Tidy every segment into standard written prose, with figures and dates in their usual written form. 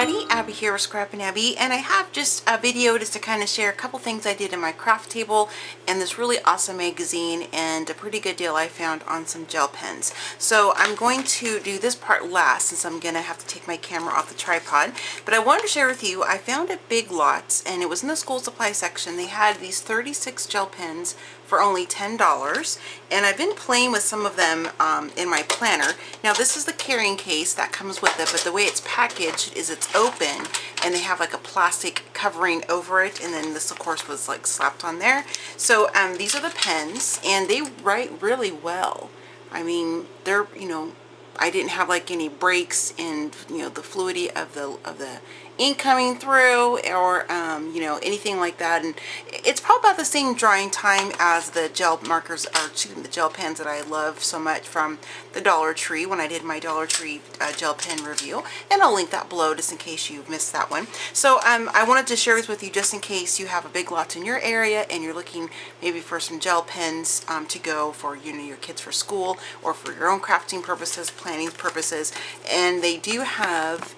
everybody, Abby here with Scrap and Abby, and I have just a video just to kind of share a couple things I did in my craft table and this really awesome magazine and a pretty good deal I found on some gel pens. So I'm going to do this part last since I'm going to have to take my camera off the tripod, but I wanted to share with you I found at Big Lots, and it was in the school supply section. They had these 36 gel pens for only $10, and I've been playing with some of them in my planner. Now this is the carrying case that comes with it, but the way it's packaged is it's open and they have like a plastic covering over it, and then this of course was like slapped on there. So these are the pens and they write really well. I mean, they're, you know, I didn't have like any breaks in, you know, the fluidity of the ink coming through, or you know, anything like that. And it's probably about the same drying time as the gel markers, or excuse me, the gel pens that I love so much from the Dollar Tree when I did my Dollar Tree gel pen review, and I'll link that below just in case you missed that one. So I wanted to share this with you just in case you have a Big Lots in your area and you're looking maybe for some gel pens to go for, you know, your kids for school or for your own crafting purposes, planning purposes. And they do have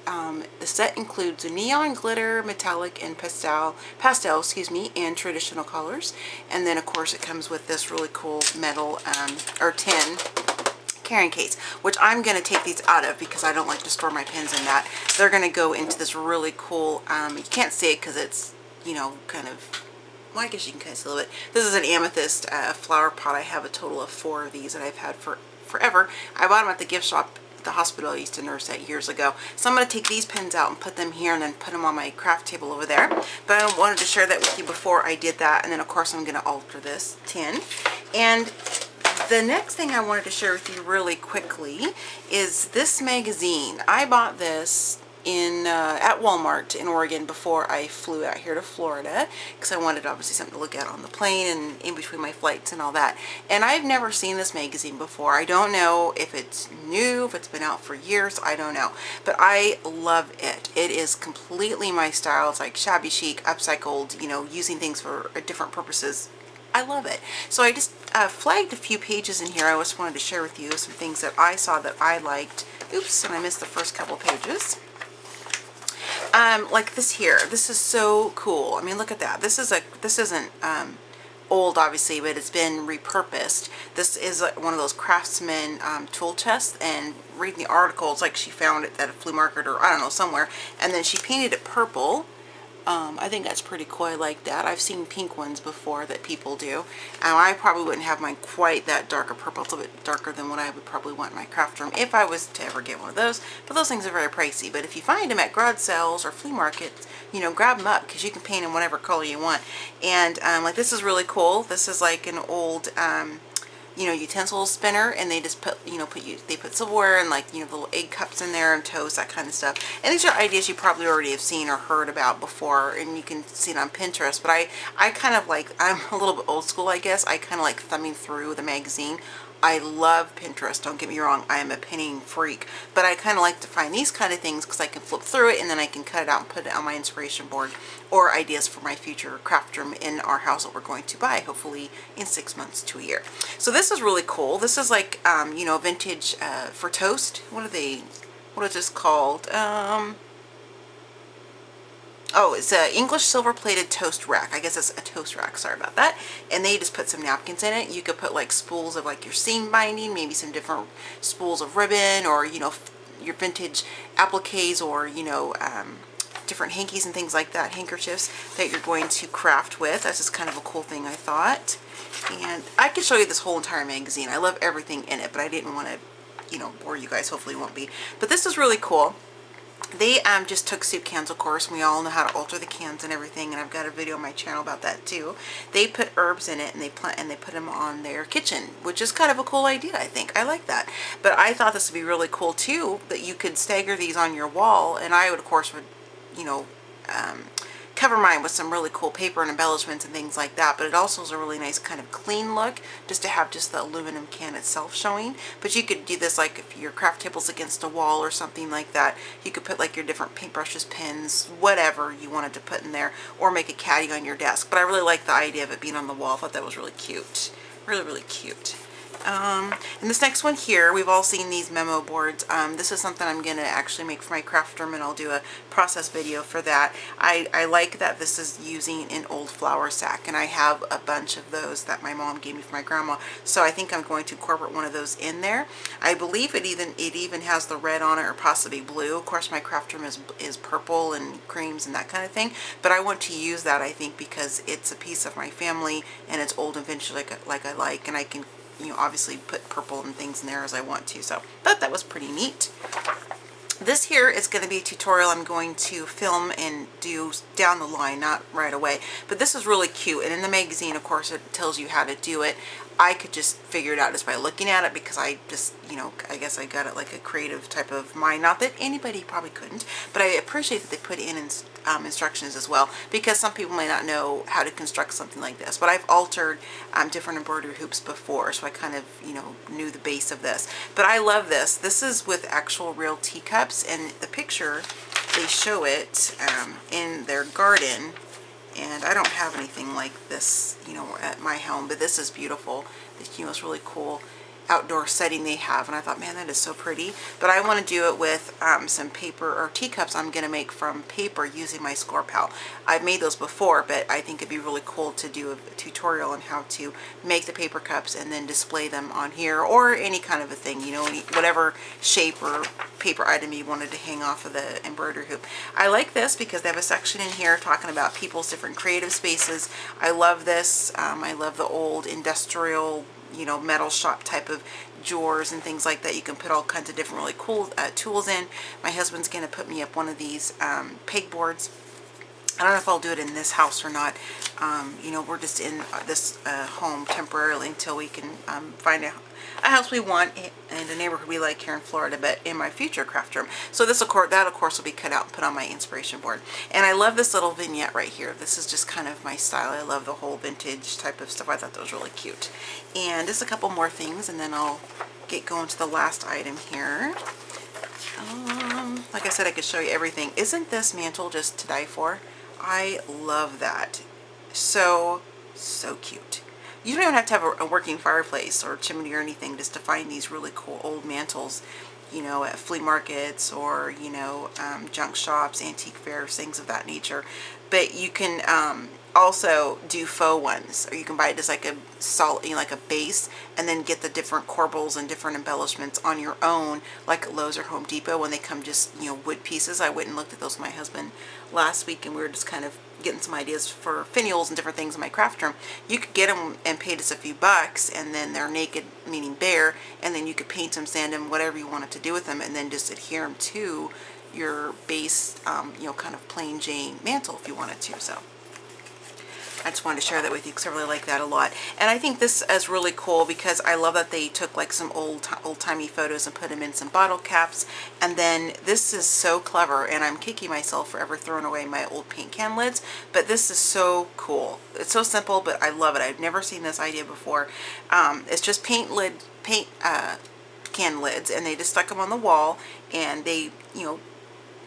the set includes a neon, glitter, metallic, and pastel, excuse me, and traditional colors. And then of course it comes with this really cool metal or tin carrying case, which I'm going to take these out of because I don't like to store my pens in that. They're going to go into this really cool, you can't see it because it's, you know, kind of, well, I guess you can kind of see a little bit. This is an amethyst flower pot. I have a total of 4 of these that I've had for forever. I bought them at the gift shop the hospital I used to nurse at years ago. So I'm going to take these pens out and put them here and then put them on my craft table over there. But I wanted to share that with you before I did that. And then of course I'm going to alter this tin. And the next thing I wanted to share with you really quickly is this magazine. I bought this in at Walmart in Oregon before I flew out here to Florida, because I wanted obviously something to look at on the plane and in between my flights and all that. And I've never seen this magazine before. I don't know if it's new, if it's been out for years, I don't know. But I love it. It is completely my style. It's like shabby chic, upcycled, you know, using things for different purposes. I love it. So I just flagged a few pages in here. I just wanted to share with you some things that I saw that I liked. Oops, and I missed the first couple pages. Like this here. This is so cool. I mean, look at that. This isn't old, obviously, but it's been repurposed. This is one of those craftsman tool chests, and reading the article, it's like she found it at a flea market or I don't know, somewhere, and then she painted it purple. I think that's pretty cool. I like that. I've seen pink ones before that people do. I probably wouldn't have mine quite that dark or purple. It's a little bit darker than what I would probably want in my craft room if I was to ever get one of those. But those things are very pricey. But if you find them at garage sales or flea markets, you know, grab them up because you can paint them whatever color you want. And like this is really cool. This is like an old you know, utensil spinner, and they just put, you know, they put silverware and, like, you know, the little egg cups in there and toast, that kind of stuff. And these are ideas you probably already have seen or heard about before, and you can see it on Pinterest. But I kind of like, I'm a little bit old school, I guess. I kind of like thumbing through the magazine. I love Pinterest, don't get me wrong, I am a pinning freak, but I kind of like to find these kind of things because I can flip through it and then I can cut it out and put it on my inspiration board, or ideas for my future craft room in our house that we're going to buy, hopefully in 6 months to a year. So this is really cool. This is like, you know, vintage for toast. What is this called? Oh, it's an English silver-plated toast rack. I guess it's a toast rack. Sorry about that. And they just put some napkins in it. You could put like spools of like your seam binding, maybe some different spools of ribbon, or, you know, your vintage appliques, or, you know, different hankies and things like that, handkerchiefs that you're going to craft with. That's just kind of a cool thing, I thought. And I could show you this whole entire magazine. I love everything in it, but I didn't want to, you know, bore you guys. Hopefully it won't be. But this is really cool. They just took soup cans, of course, and we all know how to alter the cans and everything, and I've got a video on my channel about that too. They put herbs in it, and they put them on their kitchen, which is kind of a cool idea, I think. I like that. But I thought this would be really cool too, that you could stagger these on your wall, and I would, of course, you know, cover mine with some really cool paper and embellishments and things like that. But it also is a really nice kind of clean look, just to have just the aluminum can itself showing. But you could do this like if your craft table's against a wall or something like that. You could put like your different paintbrushes, pens, whatever you wanted to put in there, or make a caddy on your desk. But I really like the idea of it being on the wall. I thought that was really cute. Really, really cute. And this next one here, we've all seen these memo boards. This is something I'm going to actually make for my craft room, and I'll do a process video for that. I like that this is using an old flour sack, and I have a bunch of those that my mom gave me for my grandma, so I think I'm going to incorporate one of those in there. I believe it even has the red on it, or possibly blue. Of course, my craft room is purple and creams and that kind of thing, but I want to use that, I think, because it's a piece of my family and it's old and vintage like I like, and I can, you know, obviously put purple and things in there as I want to. So thought that was pretty neat. This here is going to be a tutorial I'm going to film and do down the line, not right away. But this is really cute, and in the magazine, of course, it tells you how to do it. I could just figure it out just by looking at it, because I just, you know, I guess I got it like a creative type of mind. Not that anybody probably couldn't, but I appreciate that they put in instructions as well, because some people may not know how to construct something like this. But I've altered different embroidery hoops before, so I kind of, you know, knew the base of this. But I love this. This is with actual real teacups, and the picture, they show it in their garden. And I don't have anything like this, you know, at my home, but this is beautiful. You know, it's really cool outdoor setting they have, and I thought, man, that is so pretty. But I want to do it with some paper or teacups I'm going to make from paper using my score pal. I've made those before, but I think it'd be really cool to do a tutorial on how to make the paper cups and then display them on here, or any kind of a thing, you know, whatever shape or paper item you wanted to hang off of the embroidery hoop. I like this because they have a section in here talking about people's different creative spaces. I love this. I love the old industrial, you know, metal shop type of drawers and things like that. You can put all kinds of different really cool tools in. My husband's going to put me up one of these pegboards. I don't know if I'll do it in this house or not. You know, we're just in this home temporarily until we can find a house we want and a neighborhood we like here in Florida, but in my future craft room. So this, of course, that of course will be cut out and put on my inspiration board. And I love this little vignette right here. This is just kind of my style. I love the whole vintage type of stuff. I thought that was really cute. And just a couple more things, and then I'll get going to the last item here. Like I said, I could show you everything. Isn't this mantle just to die for? I love that. So cute. You don't even have to have a working fireplace or chimney or anything just to find these really cool old mantles, you know, at flea markets or, you know, junk shops, antique fairs, things of that nature. But you can also do faux ones, or you can buy it just like a solid, you know, like a base, and then get the different corbels and different embellishments on your own, like at Lowe's or Home Depot when they come just, you know, wood pieces. I went and looked at those with my husband last week, and we were just kind of getting some ideas for finials and different things in my craft room. You could get them and pay just a few bucks, and then they're naked, meaning bare, and then you could paint them, sand them, whatever you wanted to do with them, and then just adhere them to your base, you know, kind of plain Jane mantle if you wanted to. So I just wanted to share that with you because I really like that a lot. And I think this is really cool because I love that they took like some old-timey photos and put them in some bottle caps. And then this is so clever, and I'm kicking myself for ever throwing away my old paint can lids, but this is so cool. It's so simple, but I love it. I've never seen this idea before. It's just paint can lids, and they just stuck them on the wall, and they, you know,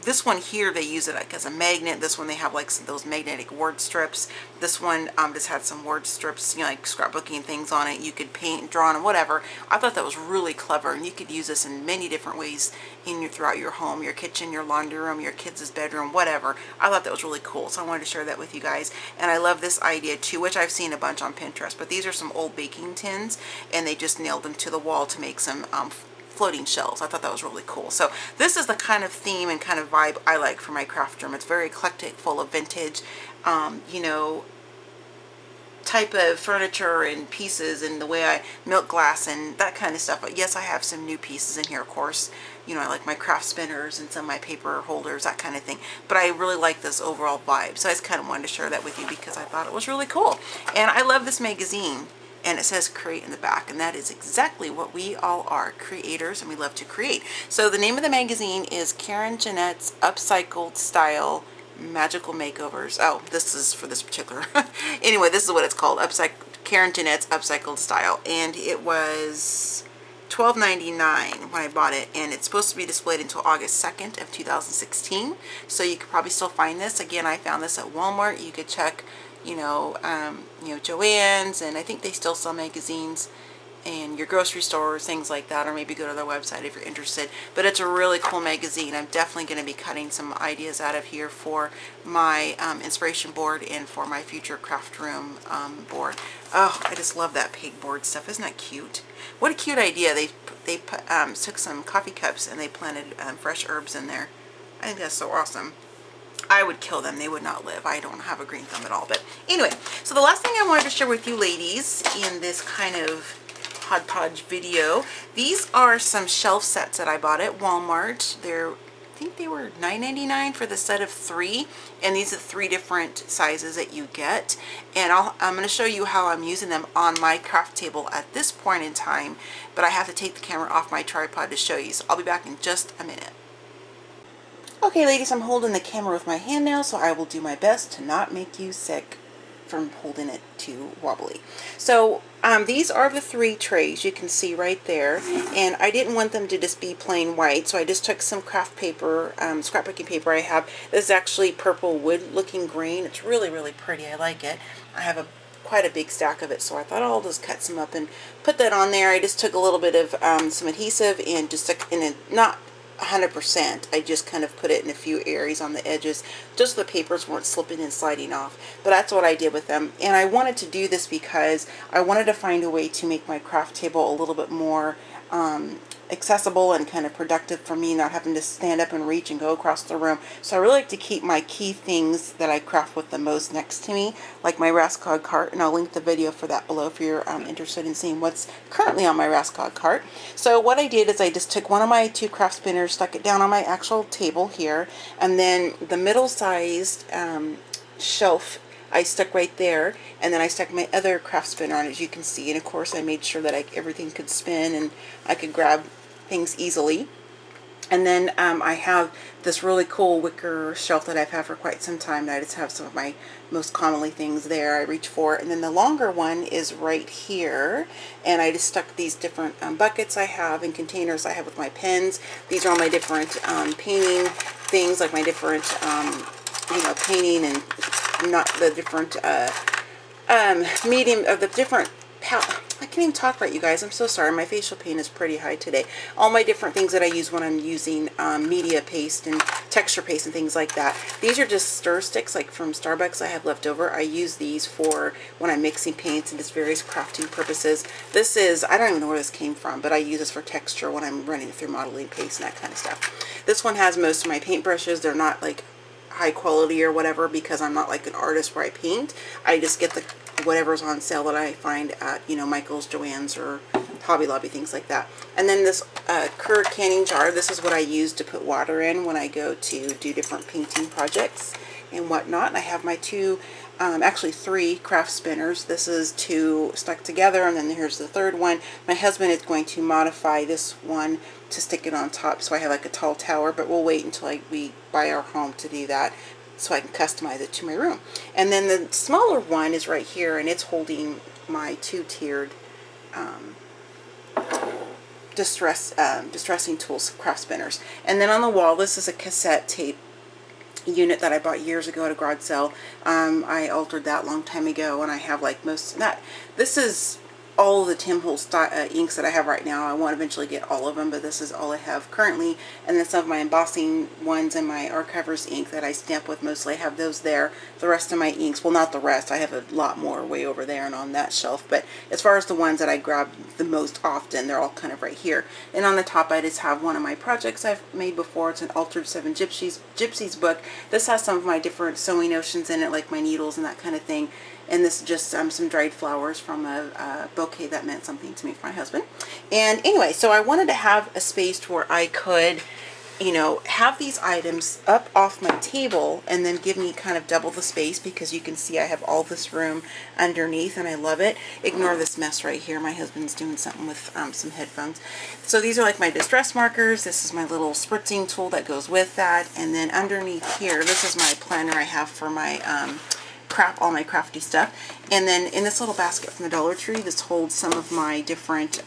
this one here, they use it like as a magnet. This one, they have like some, those magnetic word strips. This one just had some word strips, you know, like scrapbooking things on it. You could paint and draw on and whatever. I thought that was really clever, and you could use this in many different ways throughout your home, your kitchen, your laundry room, your kids' bedroom, whatever. I thought that was really cool, so I wanted to share that with you guys. And I love this idea too, which I've seen a bunch on Pinterest, but these are some old baking tins, and they just nailed them to the wall to make some floating shells. I thought that was really cool. So this is the kind of theme and kind of vibe I like for my craft room. It's very eclectic, full of vintage, you know, type of furniture and pieces, and the way I milk glass and that kind of stuff. But yes, I have some new pieces in here, of course. You know, I like my craft spinners and some of my paper holders, that kind of thing. But I really like this overall vibe. So I just kind of wanted to share that with you because I thought it was really cool. And I love this magazine. And it says create in the back, and that is exactly what we all are, creators, and we love to create. So the name of the magazine is Karen Jeanette's Upcycled Style Magical Makeovers. Oh, this is for this particular. Anyway, this is what it's called, Karen Jeanette's Upcycled Style, and it was $12.99 when I bought it, and it's supposed to be displayed until August 2nd of 2016. So you could probably still find this. Again, I found this at Walmart. You could check, you know, Joann's, and I think they still sell magazines in your grocery stores, things like that, or maybe go to their website if you're interested. But it's a really cool magazine. I'm definitely going to be cutting some ideas out of here for my inspiration board and for my future craft room board. Oh, I just love that pegboard stuff. Isn't that cute? What a cute idea. They took some coffee cups and they planted fresh herbs in there. I think that's so awesome. I would kill them. They would not live. I don't have a green thumb at all. But anyway, so the last thing I wanted to share with you ladies in this kind of hodgepodge video, these are some shelf sets that I bought at Walmart. I think they were $9.99 for the set of 3, and these are 3 different sizes that you get. And I'm going to show you how I'm using them on my craft table at this point in time, but I have to take the camera off my tripod to show you, so I'll be back in just a minute. Okay ladies, I'm holding the camera with my hand now, so I will do my best to not make you sick from holding it too wobbly. So these are the 3 trays you can see right there, and I didn't want them to just be plain white, so I just took some craft paper, scrapbooking paper I have. This is actually purple wood looking green. It's really, really pretty. I like it. I have quite a big stack of it, so I thought I'll just cut some up and put that on there. I just took a little bit of some adhesive and just stuck in a, not 100%. I just kind of put it in a few areas on the edges just so the papers weren't slipping and sliding off. But that's what I did with them. And I wanted to do this because I wanted to find a way to make my craft table a little bit more accessible and kind of productive for me, not having to stand up and reach and go across the room. So I really like to keep my key things that I craft with the most next to me, like my Rascog cart, and I'll link the video for that below if you're interested in seeing what's currently on my Rascog cart. So what I did is I just took one of my 2 craft spinners, stuck it down on my actual table here, and then the middle-sized shelf I stuck right there, and then I stuck my other craft spinner on, as you can see, and of course I made sure that everything could spin and I could grab things easily. And then I have this really cool wicker shelf that I've had for quite some time, and I just have some of my most commonly things there I reach for. And then the longer one is right here, and I just stuck these different buckets I have and containers I have with my pens. These are all my different painting things, like my different you know, painting and not the different medium of the different I can't even talk right, you guys. I'm so sorry. My facial pain is pretty high today. All my different things that I use when I'm using media paste and texture paste and things like that. These are just stir sticks, like from Starbucks I have left over. I use these for when I'm mixing paints and just various crafting purposes. This is, I don't even know where this came from, but I use this for texture when I'm running through modeling paste and that kind of stuff. This one has most of my paintbrushes. They're not like high quality or whatever, because I'm not like an artist where I paint. I just get the whatever's on sale that I find at, you know, Michael's, Joann's, or Hobby Lobby, things like that. And then this Kerr canning jar, this is what I use to put water in when I go to do different painting projects and whatnot. And I have my 2, actually 3 craft spinners. This is 2 stuck together, and then here's the 3rd one. My husband is going to modify this one to stick it on top, so I have like a tall tower, but we'll wait until we buy our home to do that, so I can customize it to my room. And then the smaller one is right here, and it's holding my 2-tiered distressing tools craft spinners. And then on the wall, this is a cassette tape unit that I bought years ago at a garage sale. I altered that a long time ago, and I have like most of that. This is all the Tim Holtz inks that I have right now. I want to eventually get all of them, but this is all I have currently. And then some of my embossing ones and my Archivers ink that I stamp with mostly, I have those there. The rest of my inks, well, not the rest, I have a lot more way over there and on that shelf, but as far as the ones that I grab the most often, they're all kind of right here. And on the top I just have one of my projects I've made before. It's an Altered 7 Gypsies book. This has some of my different sewing notions in it, like my needles and that kind of thing. And this is just some dried flowers from a bouquet that meant something to me for my husband. And anyway, so I wanted to have a space where I could, you know, have these items up off my table and then give me kind of double the space, because you can see I have all this room underneath and I love it. Ignore this mess right here. My husband's doing something with some headphones. So these are like my distress markers. This is my little spritzing tool that goes with that. And then underneath here, this is my planner I have for my all my crafty stuff. And then in this little basket from the Dollar Tree, this holds some of my different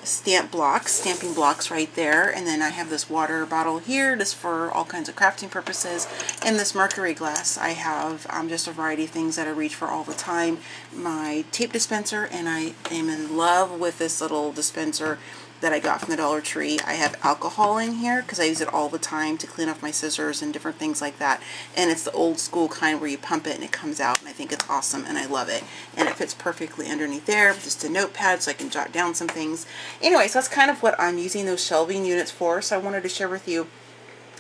stamping blocks right there, and then I have this water bottle here just for all kinds of crafting purposes, and this mercury glass. I have just a variety of things that I reach for all the time. My tape dispenser, and I am in love with this little dispenser that I got from the Dollar Tree. I have alcohol in here because I use it all the time to clean off my scissors and different things like that. And it's the old school kind where you pump it and it comes out, and I think it's awesome and I love it. And it fits perfectly underneath there, just a notepad so I can jot down some things. Anyways, that's kind of what I'm using those shelving units for. So I wanted to share with you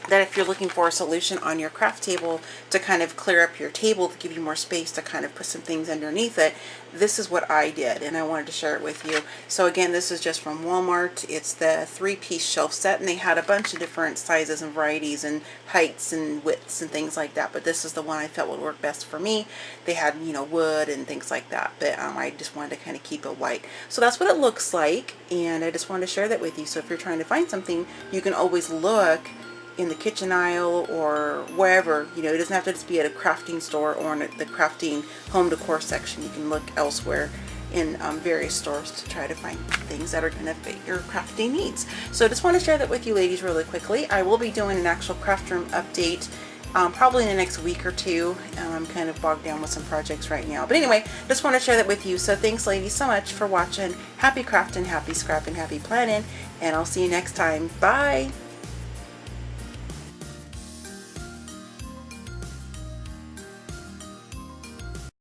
that if you're looking for a solution on your craft table to kind of clear up your table, to give you more space to kind of put some things underneath it, this is what I did, and I wanted to share it with you. So again, this is just from Walmart. It's the 3-piece shelf set, and they had a bunch of different sizes and varieties and heights and widths and things like that, but this is the one I felt would work best for me. They had, you know, wood and things like that, but I just wanted to kind of keep it white. So that's what it looks like, and I just wanted to share that with you. So if you're trying to find something, you can always look in the kitchen aisle or wherever. You know, it doesn't have to just be at a crafting store or in the crafting home decor section. You can look elsewhere in various stores to try to find things that are going to fit your crafting needs. So I just want to share that with you ladies really quickly. I will be doing an actual craft room update probably in the next week or two. I'm kind of bogged down with some projects right now. But anyway, just want to share that with you. So thanks ladies so much for watching. Happy crafting, happy scrapping, happy planning, and I'll see you next time. Bye!